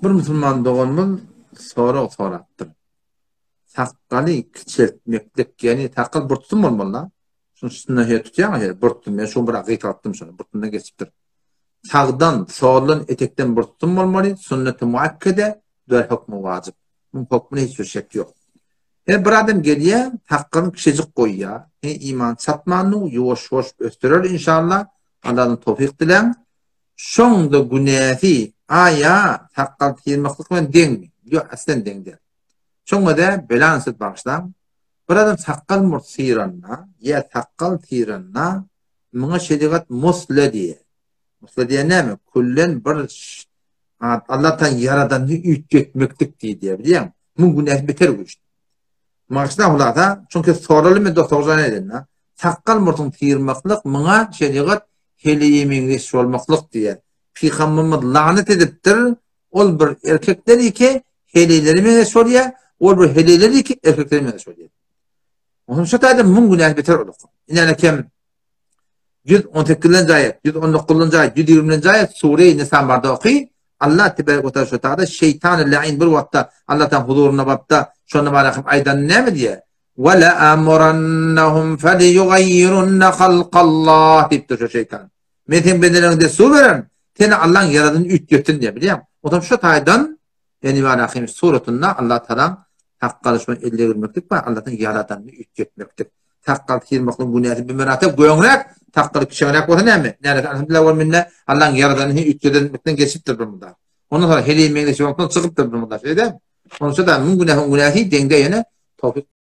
Bir musulman doğanmız sorattır. Taqqaly kiçeltmeklik, yani taqqal burtun bolmaly. Şunu üstüne tutýan, burtun. Men şunu bir akyt atdym şunu. Burtundan geçipdir. Tağdan, soğlan, etekten burtun bolmaly. Sünnet-i muakkede, dör hukmu vacip. Bu hukmuna hiç bir şek yok. Bir adam gelýär, taqqalyny kişijik goýýar. İman çatmanyny ýoş-ýoş östürer inşallah. Allah'tan tawfik dilen. Şoňda günähi aya taqqal tyrmaklyk bilen deňmi? Ýok, aslen deň değil. Şoňa da belansat başlam. Bir adam taqqal mursiranna, ya taqqal tiranna, muňa şeriat musla diye. Musla diye näme? Kullen bir Allah'tan yaradanyny üýtgetmeklik diýdi, bilýän? Bu günäh beter güýçdi. Maksada hulada, çünkü soralı mı doktorlar edin, taqqal murtun tyrmaklyk muňa şeriat heliýemeňiz olmaklyk diye. Peygamberimiz lanet edipdir. Ol bir erkekleri ki helilerime soruyor, ol bir helileri ki erkeklerime soruyor. Onun şu taýda mun günah beter olur. Yani kim 118. ayet, 119. ayet, 120. ayet Sure-i Nisa barda oky. Allah tebarek ve teala şu taýda şeytan la'in bir wagtda Allah'tan huzuruna bapda şonu barakyp aýdan näme diye? Ve la amrannahum falyughayyirunna halqallah dipdir şu şeytan. Metin bedenlerinde su veren, seni Allah'ın yaradığını ütgetin diye biliyem. O da şu taydan, yani Rahim suretunda Allah Teala taqqalışma elle girmektik var, Allah'ın yaradığını ütgetmektik. Taqqal kirmaklık günahı bir meratib göğünrek, taqqalı kişiğinek olsa ne mi? Yani elhamdülillah ve minne Allah'ın yaradığını ütgetmekten geçiptir durumda. Ondan sonra heliyemeğine çıkıptır durumda. Onun için de günahı dengde yine tawfik